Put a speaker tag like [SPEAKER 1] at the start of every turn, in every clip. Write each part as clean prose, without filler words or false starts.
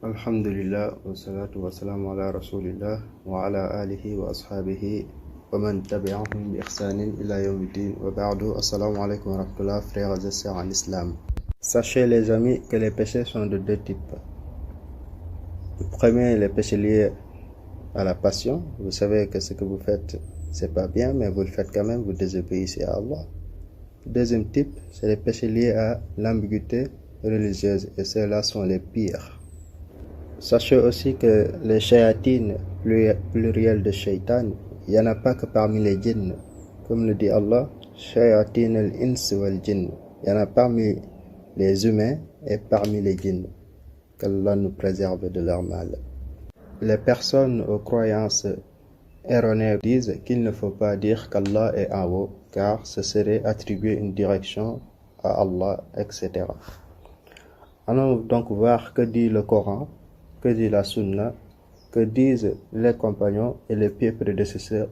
[SPEAKER 1] Alhamdulillah, wa salatu wa salamu ala rasulillah wa ala alihi wa ashabihi wa man tabi'ahum bi ihsanin ila yawmiddin wa ba'du. Assalamu alaikum wa rahmatullah, frères et sœurs en islam. Sachez les amis que les péchés sont de deux types. Le premier, les péchés liés à la passion. Vous savez que ce que vous faites, c'est pas bien, mais vous le faites quand même, vous désobéissez à Allah. Le deuxième type, c'est les péchés liés à l'ambiguïté religieuse, et ceux-là sont les pires. Sachez aussi que les shayatines, pluriel de shaitan, il n'y en a pas que parmi les djinns. Comme le dit Allah, shayatin al-ins wal djinn. Il y en a parmi les humains et parmi les djinns. Qu'Allah nous préserve de leur mal. Les personnes aux croyances erronées disent qu'il ne faut pas dire qu'Allah est en haut, car ce serait attribuer une direction à Allah, etc. Allons donc voir que dit le Coran, que dit la Sunna, que disent les compagnons et les pieux prédécesseurs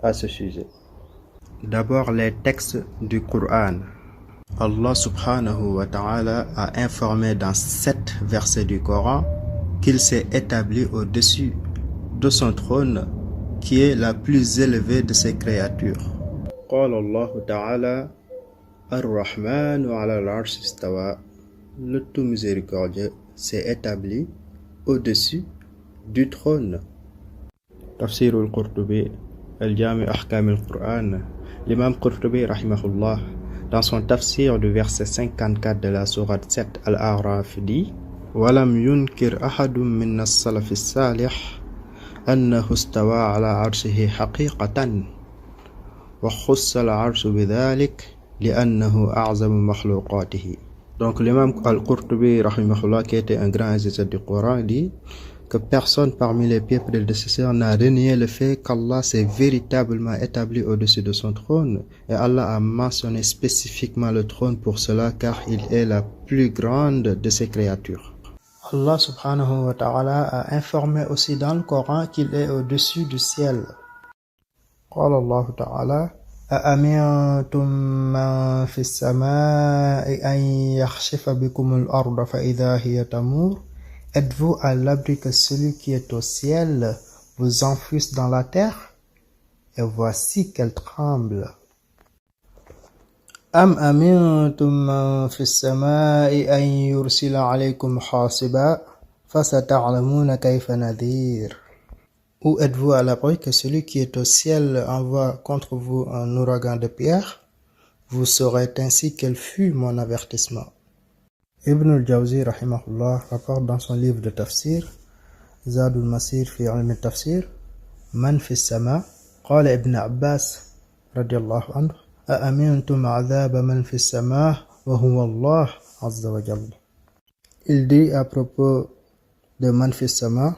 [SPEAKER 1] à ce sujet. D'abord les textes du Coran. Allah subhanahu wa ta'ala a informé dans 7 versets du Coran qu'il s'est établi au-dessus de son trône qui est la plus élevée de ses créatures. Qala Allah ta'ala Ar-Rahmanu ala al-arsh istawa. Le tout miséricordieux s'est établi au-dessus du trône. Tafsir al-Qurtubi, al-Jami' ahkam al-Qur'an. L'imam Qurtubi rahimahullah, dans son tafsir du verset 54 de la sourate 7 Al-A'raf dit: Walam yunkir ahadun min as-salaf as-salih annahu istawa ala arshihi haqiqatan wa khussa al-arshu bidhalik li'annahu a'zamu makhluqatihi. Donc l'imam Al-Qurtubi rahimahullah, qui était un grand exégète du Coran, dit que personne parmi les pieux prédécesseurs n'a renié le fait qu'Allah s'est véritablement établi au-dessus de son trône, et Allah a mentionné spécifiquement le trône pour cela car il est la plus grande de ses créatures. Allah subhanahu wa ta'ala a informé aussi dans le Coran qu'il est au-dessus du ciel. Qala Allah ta'ala أأمنتم من في السماء أن يخسف بكم الأرض فإذا هي تمور. Êtes-vous à l'abri que celui qui est au ciel vous enfusse dans la terre? Et voici qu'elle tremble. أم أمنتم من في السماء أن يرسل عليكم حاصبا فستعلمون كيف نذير. Ou êtes-vous à l'abri que celui qui est au ciel envoie contre vous un ouragan de pierre? Vous saurez ainsi quel fut mon avertissement. Ibn al-Jawzi rahimahullah rapporte dans son livre de tafsir Zad al-Masir fi ilm al-tafsir Man fi as-sama. Qala Ibn Abbas radiyallahu anhu A'amintum adhab man fi as-sama wa huwa Allah azza wa jalla. Il dit à propos de Man fi as-sama,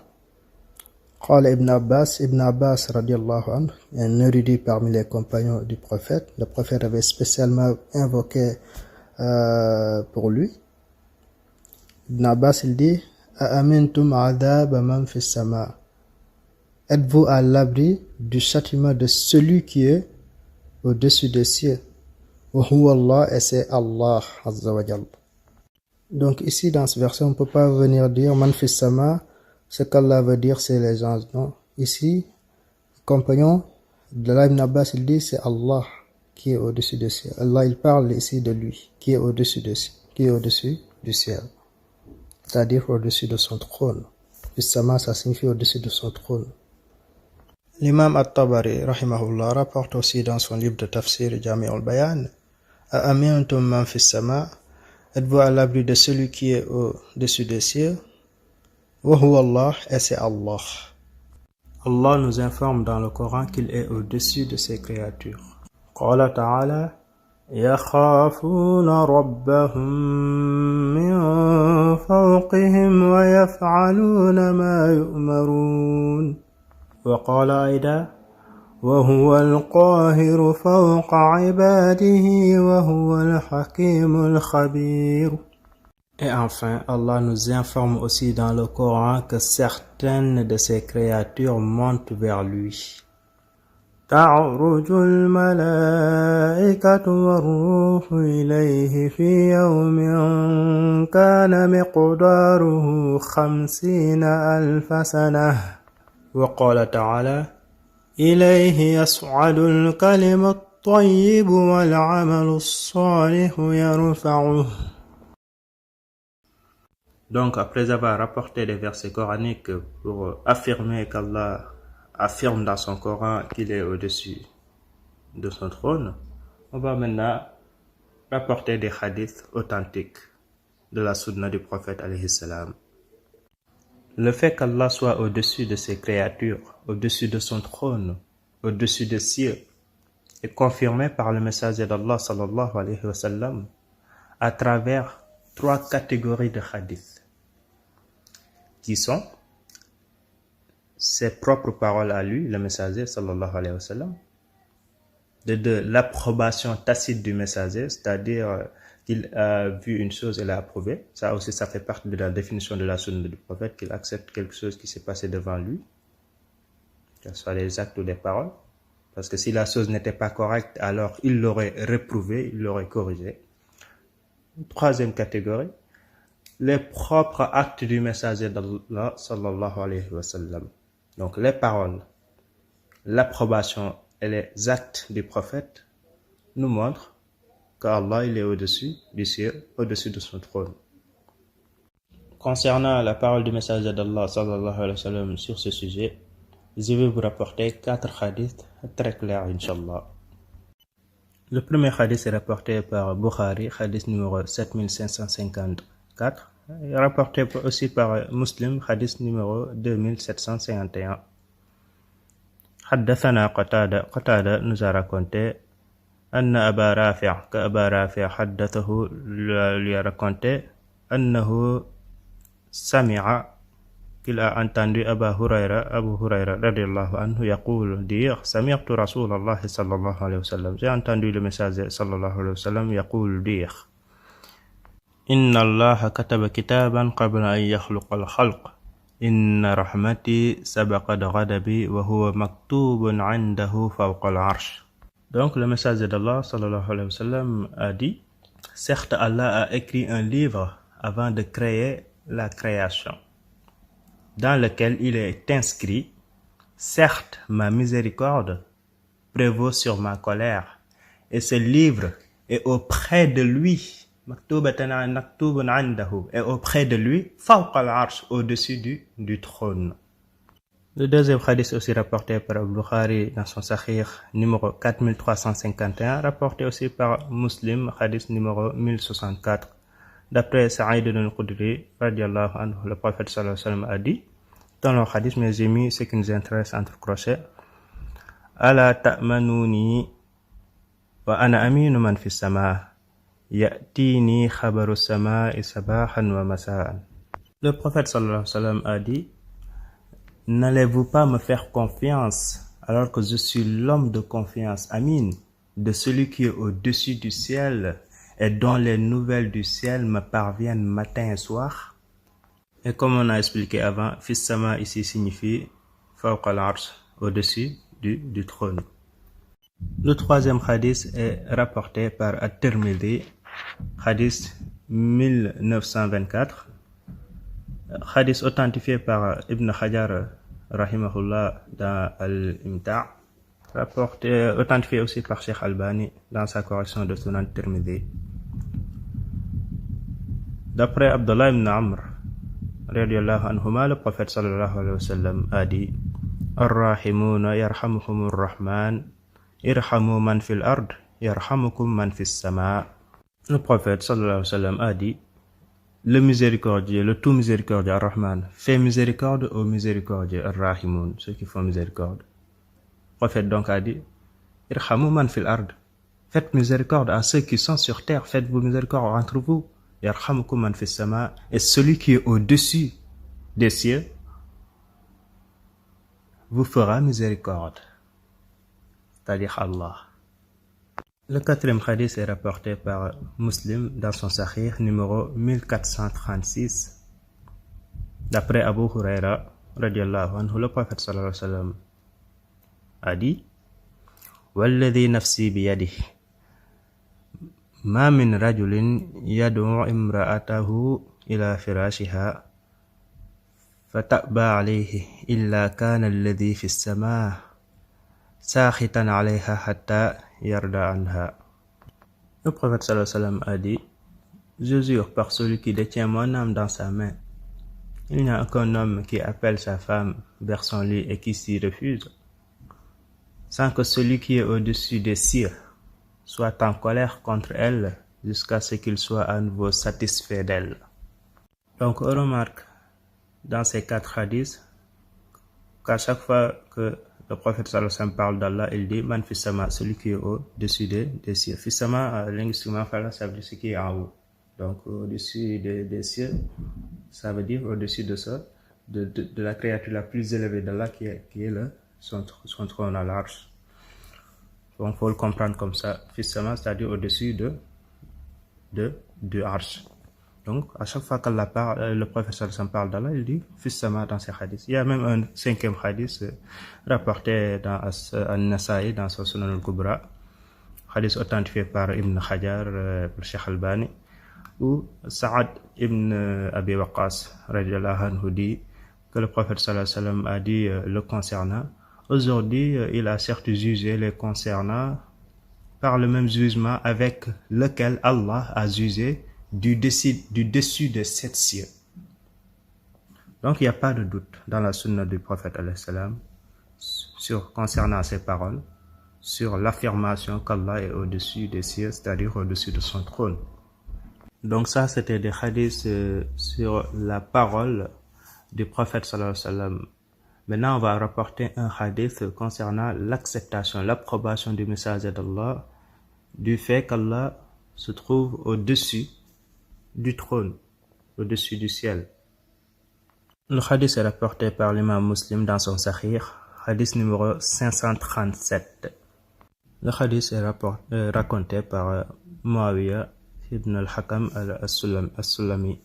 [SPEAKER 1] Qala Ibn Abbas radiallahu anhu, un érudit parmi les compagnons du prophète. Le prophète avait spécialement invoqué pour lui. Ibn Abbas il dit A'amintum adhab man fi sama. Êtes-vous à l'abri du châtiment de celui qui est au-dessus des cieux? Wa huwa Allah, et c'est Allah azza wa jalla. Donc ici dans ce verset on ne peut pas venir dire man fi sama. Ce qu'Allah veut dire, c'est les anges. Non. Ici, le compagnon de Ibn Abbas, il dit c'est Allah qui est au-dessus du ciel. Allah, il parle ici de lui, qui est au-dessus du ciel. C'est-à-dire au-dessus de son trône. Fissama, ça signifie au-dessus de son trône. L'imam At-Tabari, rahimahullah, rapporte aussi dans son livre de tafsir Jami' al-Bayan, A'amintum man fissama. Êtes-vous à l'abri de celui qui est au-dessus des cieux? Wa huwa Allah, et c'est Allah. Allah nous informe dans le Coran qu'il est au-dessus de ses créatures. Qala ta'ala yakhafuna rabbahum min fawqihim wa yaf'aluna ma yu'marun. Wa qala aida wa huwa al-qahiru fawqa ibadihi wa huwa al-hakimul khabir. Et enfin, Allah nous informe aussi dans le Coran que certaines de ses créatures montent vers lui. تعرج الملائكة والروح إليه في يوم كان مقداره 50,000 سنة. وقال تعالى: إليه يصعد الكلم الطيب والعمل الصالح يرفعه. Donc, après avoir rapporté des versets coraniques pour affirmer qu'Allah affirme dans son Coran qu'il est au-dessus de son trône, on va maintenant rapporter des hadiths authentiques de la sunna du prophète alayhi salam. Le fait qu'Allah soit au-dessus de ses créatures, au-dessus de son trône, au-dessus des cieux, est confirmé par le messager d'Allah sallallahu alayhi wa sallam à travers 3 catégories de hadiths qui sont ses propres paroles à lui, le messager sallallahu alayhi wa sallam, de 2, l'approbation tacite du messager, c'est-à-dire qu'il a vu une chose et l'a approuvée. Ça aussi, ça fait partie de la définition de la sunna du prophète, qu'il accepte quelque chose qui s'est passé devant lui, que ce soit des actes ou des paroles. Parce que si la chose n'était pas correcte, alors il l'aurait réprouvé, il l'aurait corrigé. 3e catégorie, les propres actes du messager d'Allah sallallahu alayhi wa sallam. Donc les paroles, l'approbation et les actes du prophète nous montrent qu'Allah il est au-dessus du ciel, au-dessus de son trône. Concernant la parole du messager d'Allah sallallahu alayhi wa sallam sur ce sujet, je vais vous rapporter 4 hadiths très clairs, Inch'Allah. Le premier hadith est rapporté par Bukhari, hadith numéro 7554, et rapporté aussi par Muslim, hadith numéro 2751. حدثنا قتادة nous a raconté أن أبا رافع كأبا رافع حدثه lui a raconté أنه سمع qu'il a entendu Abu Huraira radiallahu anhu يقول dire سمعت رسول الله صلى الله عليه وسلم, j'ai entendu le messager صلى الله عليه وسلم يقول dire إن الله كتب كتابا قبل أن يخلق الخلق إن رحمتي سبقت غضبي وهو مكتوب عنده فوق العرش. Donc le messager d'Allah sallallahu alayhi wa sallam a dit: certes Allah a écrit un livre avant de créer la création, dans lequel il est inscrit: certes ma miséricorde prévaut sur ma colère, et ce livre est auprès de lui, est auprès de lui, fawqa al-arsh, au-dessus du trône. Le deuxième hadith aussi rapporté par Bukhari dans son Sahih numéro 4351, rapporté aussi par Muslim, hadith numéro 1064. D'après Sa'id al-Khudri, radiallahu anhu, le prophète sallallahu alayhi wa sallam a dit, dans le hadith, mais j'ai mis ce qui nous intéresse entre crochets: Ala ta'manuni wa ana aminu man fi sama, ya'tini khabaru sama'i sabahan wa masa'an. Le prophète sallallahu alayhi wa sallam a dit: n'allez-vous pas me faire confiance alors que je suis l'homme de confiance, Amin, de celui qui est au-dessus du ciel et dont les nouvelles du ciel me parviennent matin et soir? Et comme on a expliqué avant, fis sama ici signifie fawqa al-arsh, au-dessus du trône. Le troisième hadith est rapporté par At-Tirmidhi, hadith 1924, hadith authentifié par Ibn Hajar rahimahullah dans Al-Imta', rapporté, authentifié aussi par Sheikh Albani dans sa correction de Sunan Tirmidhi. D'après Abdullah ibn Amr radiyallahu anhuma, le prophète sallallahu alayhi wa sallam a dit: Ar-rahimuna yarhamuhumur rahman, irhamu man fil ard, yarhamukum man fis sama. Le prophète sallallahu alayhi wa sallam a dit: le miséricordieux, le tout miséricordieux, Ar-Rahman, fait miséricorde aux miséricordieux, Ar-Rahimun, ceux qui font miséricorde. Le prophète donc a dit: irhamu man fil ard, faites miséricorde à ceux qui sont sur terre, faites-vous miséricorde entre vous. Yarhamukum man fis sama, et celui qui est au-dessus des cieux vous fera miséricorde, c'est-à-dire Allah. Le quatrième hadith est rapporté par Muslim dans son Sahih numéro 1436. D'après Abu Huraira radiallahu anhu, le prophète sallallahu alayhi wa sallam a dit: والذي نفسي بيده ما من رجل يدعو امرأته إلى فراشها فتأبى عليه إلا كان الذي في السماء ساخطا عليها حتى يرضى عنها. Le prophète sallallahu alayhi wa sallam a dit: Je jure par celui qui détient mon âme dans sa main, il n'y a aucun homme qui appelle sa femme vers son lit et qui s'y refuse, sans que celui qui est au-dessus des cieux soit en colère contre elle jusqu'à ce qu'il soit à nouveau satisfait d'elle. Donc on remarque dans ces 4 hadiths qu'à chaque fois que le prophète sallallahu alayhi wa sallam parle d'Allah, il dit Man fissama, celui qui est au-dessus des cieux. Fissama, linguistiquement, ça veut dire ce qui est en haut. Donc au-dessus des cieux, ça veut dire au-dessus de ça, de la créature la plus élevée d'Allah qui est son trône à l'arche. Donc il faut le comprendre comme ça. Fissama, c'est-à-dire au-dessus du arche. Donc, à chaque fois qu'Allah parle, le prophète sallallahu alayhi wa sallam parle d'Allah, il dit Fissama dans ses hadiths. Il y a même un 5e hadith rapporté dans An-Nasa'i, dans son Sunan al-Kubra, hadith authentifié par Ibn Hajar, par Cheikh Albani, où Sa'ad ibn Abi Waqqas radiyallahu anhu dit que le prophète sallallahu alayhi wa sallam a dit le concernant: Aujourd'hui, il a certes jugé les concernant par le même jugement avec lequel Allah a jugé du dessus de 7 cieux. Donc il n'y a pas de doute dans la sunna du prophète alayhi salam concernant ces paroles, sur l'affirmation qu'Allah est au-dessus des cieux, c'est-à-dire au-dessus de son trône. Donc ça, c'était des hadiths sur la parole du prophète sallallahu alayhi wa sallam. Maintenant, on va rapporter un hadith concernant l'acceptation, l'approbation du message d'Allah, du fait qu'Allah se trouve au-dessus du trône, au-dessus du ciel. Le hadith est rapporté par l'imam Muslim dans son Sahih, hadith numéro 537. Le hadith est raconté par Muawiyah ibn al-Hakam al-Sulami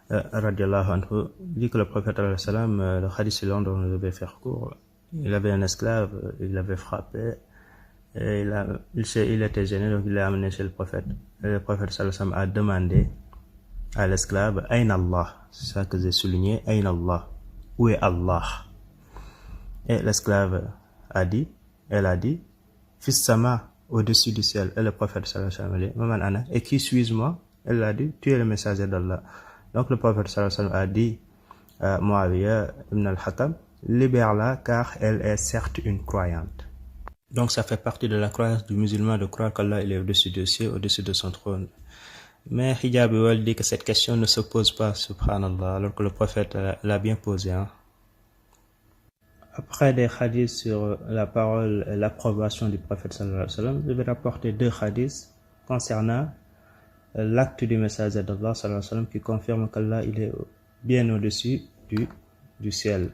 [SPEAKER 1] radiallahu anhu. Dit que le prophète alayhi salam, le hadith est long, donc je vais faire court. Il avait un esclave, il l'avait frappé, et il était gêné, donc il l'a amené chez le prophète. Et le prophète sallallahu alayhi wa sallam a demandé à l'esclave: Ayn Allah, c'est ça que j'ai souligné, Ayn Allah, où est Allah? Et l'esclave elle a dit Fis sama, au-dessus du ciel. Et le prophète sallallahu alayhi wa sallam a dit: Maman ana, et qui suis-je moi? Elle a dit: Tu es le messager d'Allah. Donc le prophète sallallahu alayhi wa sallam a dit à Muawiyah ibn al-Hakam: Libère-la, car elle est certes une croyante. Donc ça fait partie de la croyance du musulman de croire qu'Allah il est au-dessus des cieux, au-dessus de son trône. Mais Hijab Iwal dit que cette question ne se pose pas, subhanallah, alors que le prophète l'a bien posée. Après des hadiths sur la parole et l'approbation du prophète sallallahu alayhi wa sallam, je vais rapporter 2 hadiths concernant l'acte du message d'Allah sallallahu alayhi wa sallam qui confirme qu'Allah il est bien au-dessus du ciel.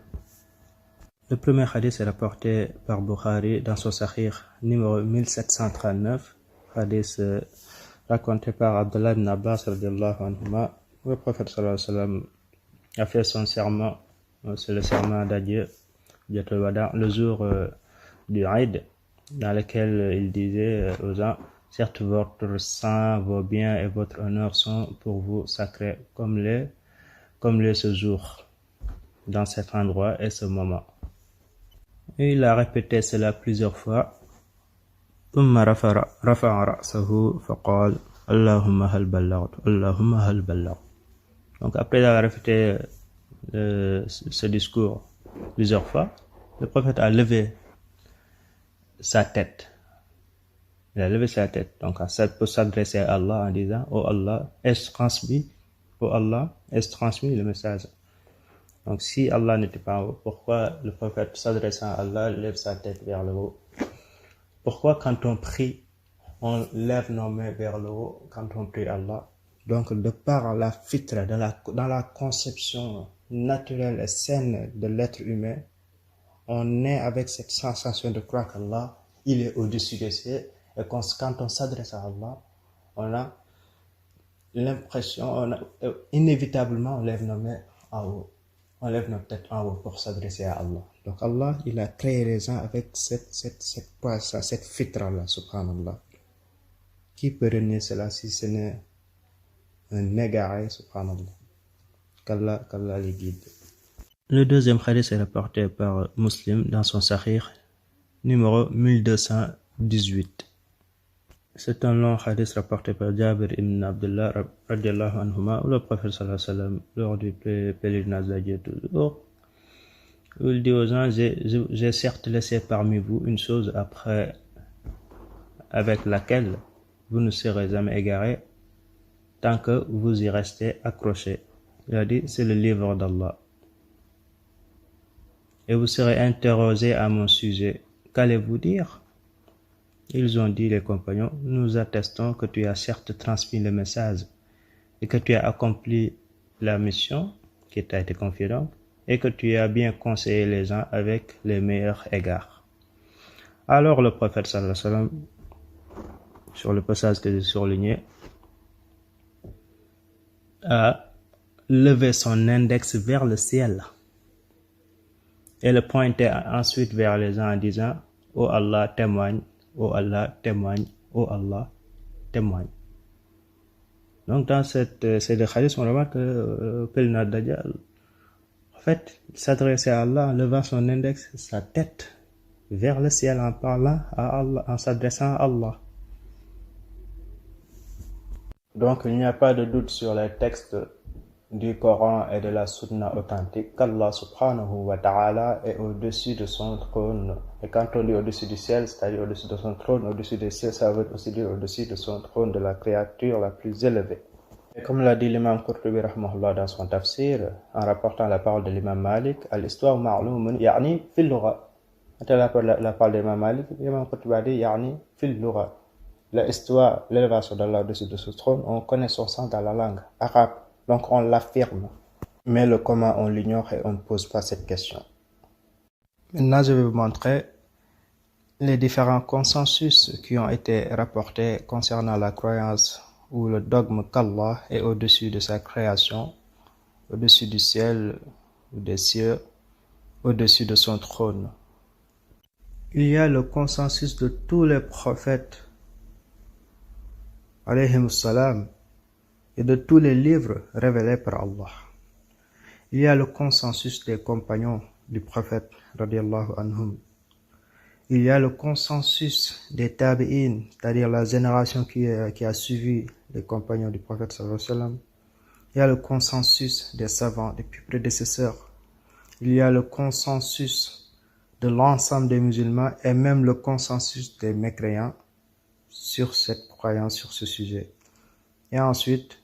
[SPEAKER 1] Le premier hadith est rapporté par Bukhari dans son Sahih numéro 1739, hadith raconté par Abdullah ibn Abbas radiyallahu anhuma. Le prophète sallallahu alayhi wa sallam a fait son serment, c'est le serment d'adieu, le jour du Eid, dans lequel il disait aux gens: Certes, votre sang, vos biens et votre honneur sont pour vous sacrés comme ce jour, dans cet endroit et ce moment. Et il a répété cela plusieurs fois. ثم رفع رأسه فقال اللهم هل بلغت اللهم هل بلغت. Donc après avoir répété ce discours plusieurs fois, le prophète a levé sa tête. Il a levé sa tête, donc pour s'adresser à Allah en disant: Oh Allah, est-ce transmis le message? Donc si Allah n'était pas en haut, pourquoi le prophète s'adressant à Allah lève sa tête vers le haut? Pourquoi quand on prie, on lève nos mains vers le haut quand on prie Allah? Donc de par la fitra, dans la conception naturelle et saine de l'être humain, on est avec cette sensation de croire qu'Allah, il est au-dessus des cieux, et quand on s'adresse à Allah, on a l'impression, inévitablement on lève nos mains en haut. on lève notre tête en haut pour s'adresser à Allah. Donc Allah, il a créé les gens avec cette fitra-là, subhanallah. Qui peut renier cela si ce n'est un égaré, subhanallah? Qu'Allah les guide. Le deuxième hadith est rapporté par Muslim dans son Sahih, numéro 1218. C'est un long hadith rapporté par Jabir ibn Abdullah radiallahu anhuma, où le prophète sallallahu alayhi wa sallam, lors du pèlerinage d'Hajj toujours, il dit aux gens, j'ai certes laissé parmi vous une chose avec laquelle vous ne serez jamais égarés tant que vous y restez accrochés. Il a dit, c'est le livre d'Allah. Et vous serez interrogés à mon sujet. Qu'allez-vous dire? Ils ont dit, les compagnons, nous attestons que tu as certes transmis le message et que tu as accompli la mission qui t'a été confiée donc, et que tu as bien conseillé les gens avec les meilleurs égards. Alors le prophète sallallahu alayhi wa sallam, sur le passage que j'ai souligné, a levé son index vers le ciel et le pointait ensuite vers les gens en disant, ô Allah témoigne, ô Allah témoigne, ô Allah témoigne. Donc dans ces deux hadiths, on remarque que le pèlerinage d'Hajj, en fait, il s'adressait à Allah en levant son index, sa tête vers le ciel en parlant à Allah, en s'adressant à Allah. Donc il n'y a pas de doute sur les textes du Coran et de la Sunna authentique qu'Allah subhanahu wa ta'ala est au-dessus de son trône. Et quand on dit au-dessus du ciel, c'est-à-dire au-dessus de son trône, au-dessus du ciel, ça veut aussi dire au-dessus de son trône, de la créature la plus élevée. Et comme l'a dit l'imam Qurtubi rahmahullah dans son tafsir, en rapportant la parole de l'imam Malik, al-histoire ma'lumun ya'ni fil lugha. Quand la parole de l'imam Malik, l'imam Qurtubi a dit ya'ni fil lugha. L'histoire, l'élévation d'Allah au-dessus de ce trône, on connaît son sens dans la langue arabe. Donc on l'affirme. Mais le comment on l'ignore et on ne pose pas cette question. Maintenant je vais vous montrer les différents consensus qui ont été rapportés concernant la croyance ou le dogme qu'Allah est au-dessus de sa création, au-dessus du ciel ou des cieux, au-dessus de son trône. Il y a le consensus de tous les prophètes alayhimus salam et de tous les livres révélés par Allah. Il y a le consensus des compagnons du prophète radiallahu anhum. Il y a le consensus des tabi'in, c'est-à-dire la génération qui a suivi les compagnons du prophète sallallahu alayhi wa sallam. Il y a le consensus des savants, des prédécesseurs. Il y a le consensus de l'ensemble des musulmans et même le consensus des mécréants sur cette croyance, sur ce sujet. Et ensuite,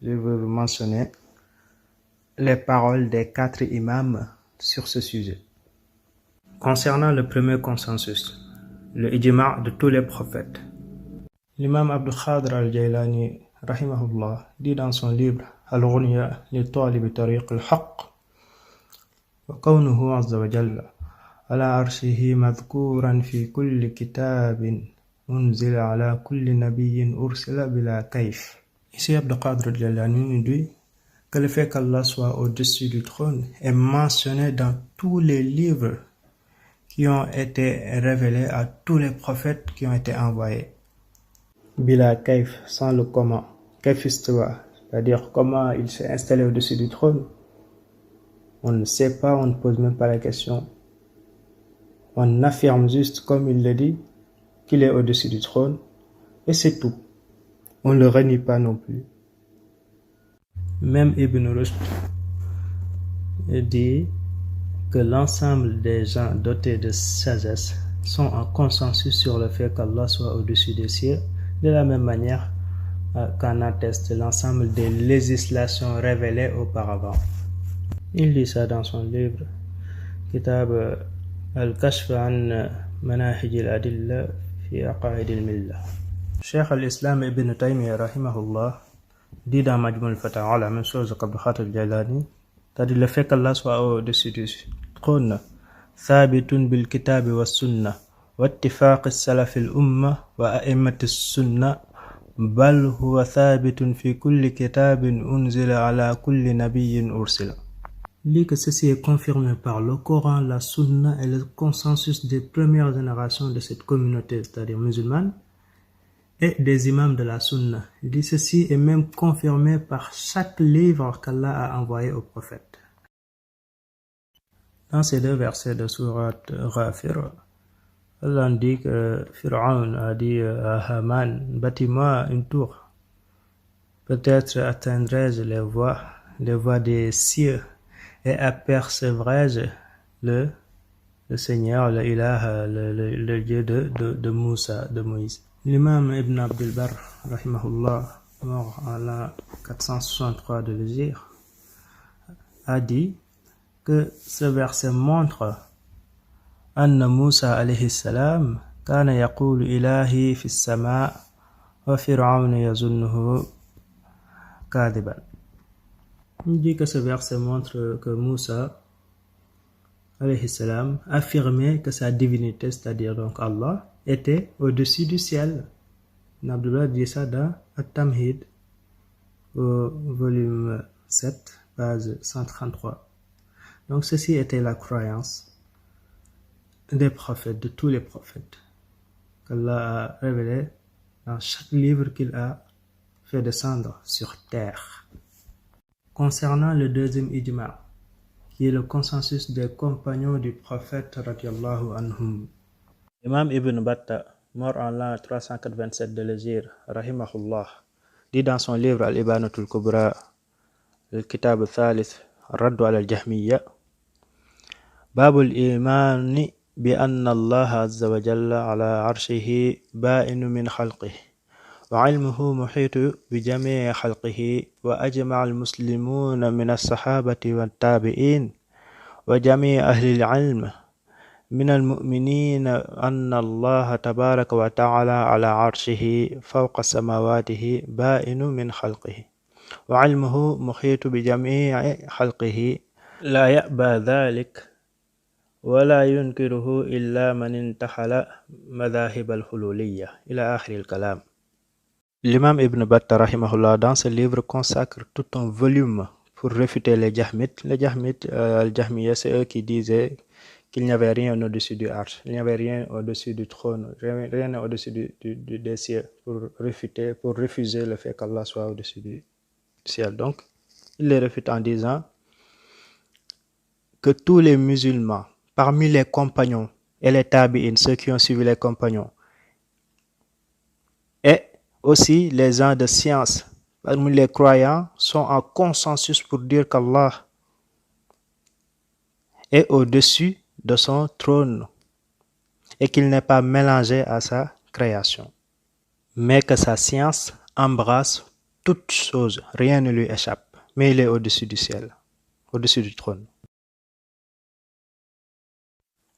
[SPEAKER 1] je vais vous mentionner les paroles des 4 imams sur ce sujet. Concernant le premier consensus, le ijma' de tous les prophètes, l'imam Abdul Khadr al-Jaylani, rahimahullah, dit dans son livre Al-Ghunya li Talib Tariq al-Haqq, wa kawnuhu azza wa jalla ala arshihi madhkuran fi kulli kitabin unzila ala kulli nabiyyin ursila bila kayf. Ici Abdul Khadr al-Jaylani nous dit que le fait qu'Allah soit au-dessus du trône est mentionné dans tous les livres qui ont été révélés à tous les prophètes qui ont été envoyés. Bila kayf, sans le comment. Kayf istawa, c'est-à-dire comment il s'est installé au-dessus du trône. On ne sait pas, on ne pose même pas la question. On affirme juste, comme il le dit, qu'il est au-dessus du trône, et c'est tout. On ne le renie pas non plus. Même Ibn Rushd dit que l'ensemble des gens dotés de sagesse sont en consensus sur le fait qu'Allah soit au-dessus des cieux, de la même manière qu'en atteste l'ensemble des législations révélées auparavant. Il dit ça dans son livre Kitab al-Kashf an Manahij al-Adilla fi Aqaid al-Millah. Cheikh al-Islam Ibn Taymiyyah rahimahullah dit dans Majmu' al-Fatawa la même chose qu'Abdul Khadr al-Jaylani, c'est-à-dire le fait qu'Allah soit au-dessus du trône, thabitun bil kitab wa sunnah wa ittifaq as-salaf al-umma wa a'immat as-sunnah bal huwa thabitun fi kulli kitabin unzila ala kulli nabiyyin ursila.
[SPEAKER 2] Il dit que ceci est confirmé par le Coran, la Sunna et le consensus des premières générations de cette communauté, c'est-à-dire musulmane, et des imams de la Sunna. Il dit ceci est même confirmé par chaque livre qu'Allah a envoyé au prophète. Dans ces deux versets de sourate Ghafir, Allah dit que Pharaon a dit à Haman, bâtis-moi une tour. Peut-être atteindrai-je les voies des cieux et apercevrai-je le Seigneur, le Ilah, le Dieu de Moussa, de Moïse. L'imam Ibn Abdul Barr, rahimahullah, mort en l'an 463 de l'Hégire, a dit que ce verset montre أن موسى عليه السلام كان يقول إلهي في السماء وفرعون يظنه كاذبا. Il dit que ce verset montre que Moussa alayhi salam affirmait que sa divinité, c'est-à-dire donc Allah, était au-dessus du ciel. Abdullah dit ça dans At-Tamhid, au volume 7, page 133. Donc ceci était la croyance des prophètes, de tous les prophètes, qu'Allah a révélé dans chaque livre qu'il a fait descendre sur terre. Concernant le deuxième ijma', qui est le consensus des compagnons du prophète radiallahu anhum. Imam Ibn Battah, mort en l'an 387 de l'Hégire, rahimahullah, dit dans son livre Al-Ibanatul Kubra, le kitab al-Thalith, Raddu al-Jahmiyya, Babul Imani بأن الله عز وجل على عرشه بائن من خلقه وعلمه محيط بجميع خلقه وأجمع المسلمون من الصحابة والتابعين وجميع أهل العلم من المؤمنين أن الله تبارك وتعالى على عرشه فوق سماواته بائن من خلقه وعلمه محيط بجميع خلقه لا يأبى ذلك ولا ينكره إلا من انتحل مذاهب الحلولية إلى آخر الكلام. L'imam Ibn Battah rahimahullah dans ce livre consacre tout un volume pour réfuter les Jahmites. Les Jahmites, Al-Jahmiyya, c'est eux qui disaient qu'il n'y avait rien au-dessus du arsh, il n'y avait rien au-dessus du trône, rien au-dessus des cieux pour refuser le fait qu'Allah soit au-dessus du ciel. Donc, il les réfute en disant que tous les musulmans, parmi les compagnons et les tabi'in, ceux qui ont suivi les compagnons, et aussi les gens de science, parmi les croyants, sont en consensus pour dire qu'Allah est au-dessus de son trône et qu'il n'est pas mélangé à sa création, mais que sa science embrasse toutes choses, rien ne lui échappe, mais il est au-dessus du ciel, au-dessus du trône.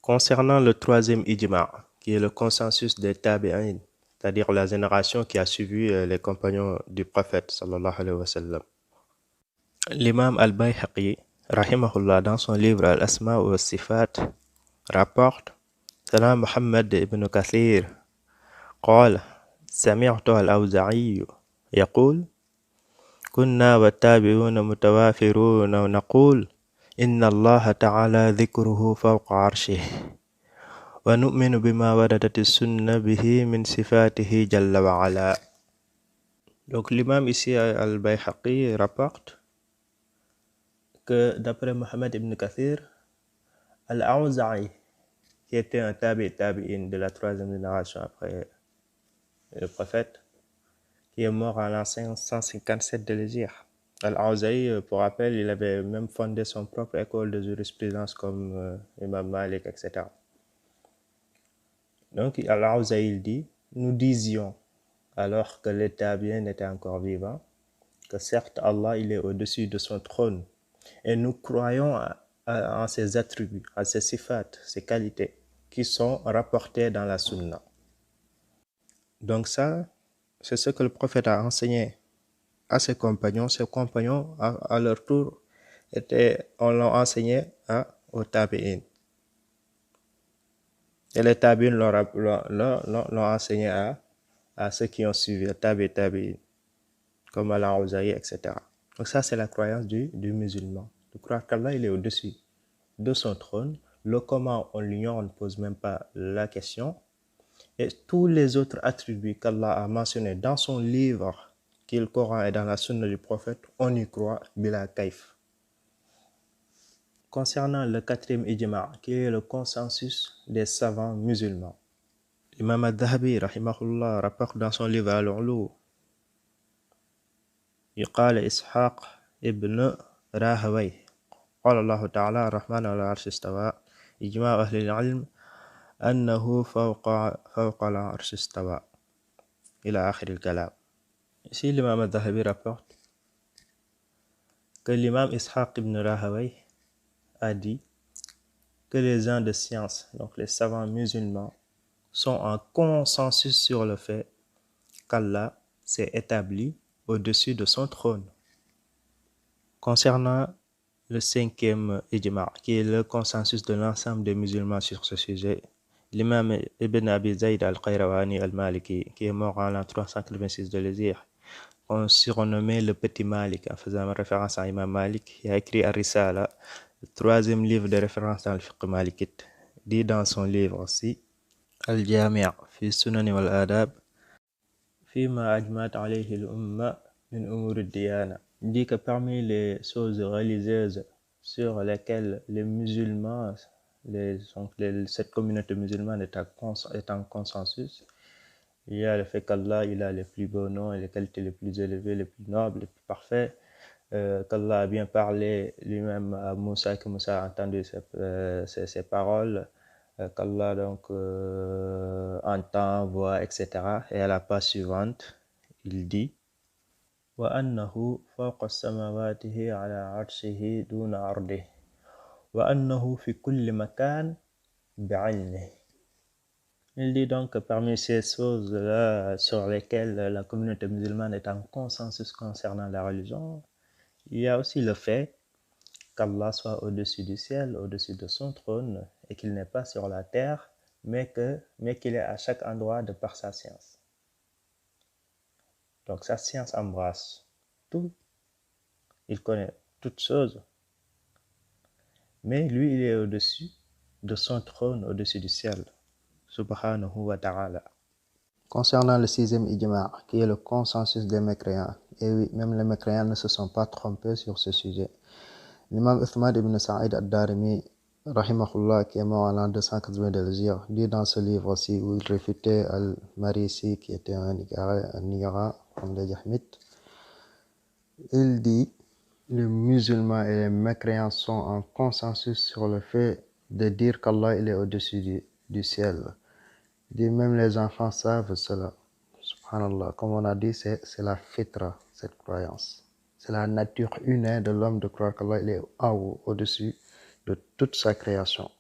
[SPEAKER 2] Concernant le troisième ijma', qui est le consensus des tabi'in, c'est-à-dire la génération qui a suivi les compagnons du prophète sallallahu alayhi wa sallam, l'imam al-Bayhaqi, rahimahullah, dans son livre Al-Asma' wa Sifat, rapporte Salam Muhammad ibn Kathir قال سمعت الأوزاعي يقول كنا والتابعون متوافرون ونقول إن الله تعالى ذكره فوق عرشه ونؤمن بما وردت السنة به من صفاته جل وعلا. Donc l'imam ici al-Bayhaqi rapporte que d'après Muhammad ibn Kathir, Al-Awza'i, qui était un tabi'in de la troisième génération après le prophète, qui est mort en l'an 557 de l'Hégire. Al-Awza'i, pour rappel, il avait même fondé son propre école de jurisprudence comme Imam Malik, etc. Donc Al-Awza'i dit, nous disions, alors que les tabi'in étaient encore vivants, que certes Allah il est au-dessus de son trône, et nous croyons en ses attributs, à ses sifat, ses qualités, qui sont rapportées dans la sunna. Donc ça, c'est ce que le prophète a enseigné à ses compagnons. Ses compagnons, à leur tour, on l'a enseigné aux tabi'in. Et les tabi'in l'ont enseigné à ceux qui ont suivi, tabi'in, comme Al-Awza'i, etc. Donc ça, c'est la croyance du musulman. de croire qu'Allah il est au-dessus de son trône. Le comment on l'ignore, on ne pose même pas la question. Et tous les autres attributs qu'Allah a mentionnés dans son livre, qui est le Coran et dans la sunna du prophète, on y croit bila kaif. Concernant le quatrième ijma', qui est le consensus des savants musulmans, l'imam al-Dhahabi, rahimahullah, rapporte dans son livre Al-Ulu, يقال إسحاق ابن راهويه قال الله تعالى الرحمن على العرش استوى إجماع أهل العلم أنه فوق العرش استوى إلى آخر الكلام. Ici, l'imam al-Dhahabi rapporte que l'imam Ishaq ibn Rahawayh a dit que les gens de science, donc les savants musulmans, sont en consensus sur le fait qu'Allah s'est établi au-dessus de son trône. Concernant le cinquième ijma', qui est le consensus de l'ensemble des musulmans sur ce sujet, l'imam Ibn Abi Zayd al-Qayrawani al-Maliki, qui est mort en l'an 386 de l'Hégire, on surnommait le Petit Malik, en faisant référence à Imam Malik, qui a écrit Ar-Risala, le troisième livre de référence dans le fiqh malikite, dit dans son livre aussi, Al-Jami' fi Sunani wal-Adab, Fima ajmat alayhi al-umma min umur ad-diyana. Il dit que parmi les choses religieuses sur lesquelles les musulmans, cette communauté musulmane est en consensus, il y a le fait qu'Allah il a les plus beaux noms et les qualités les plus élevées, les plus nobles, les plus parfaits, qu'Allah a bien parlé lui-même à Moussa, que Moussa a entendu ses paroles, qu'Allah donc entend, voit, etc. Et à la page suivante, il dit وأنه فوق سماواته على عرشه دون أرضه وأنه في كل مكان بعلمه. Il dit donc que parmi ces choses-là sur lesquelles la communauté musulmane est en consensus concernant la religion, il y a aussi le fait qu'Allah soit au-dessus du ciel, au-dessus de son trône, et qu'il n'est pas sur la terre, mais qu'il est à chaque endroit de par sa science. Donc sa science embrasse tout, il connaît toutes choses, mais lui il est au-dessus de son trône, au-dessus du ciel. Subhanahu wa ta'ala.
[SPEAKER 1] Concernant le sixième ijma', qui est le consensus des mécréants, et oui, même les mécréants ne se sont pas trompés sur ce sujet. L'imam Uthman ibn Sa'id al-Darimi, rahimahullah, qui est mort en l'an 280 de l'Hégire, dit dans ce livre aussi où il réfutait al-Marisi, qui était un ignorant, comme les Jahmites, il dit les musulmans et les mécréants sont en consensus sur le fait de dire qu'Allah il est au-dessus du ciel. Et même les enfants savent cela. Subhanallah, comme on a dit, c'est la fitra, cette croyance. C'est la nature humaine de l'homme de croire qu'Allah il est en haut, au-dessus de toute sa création.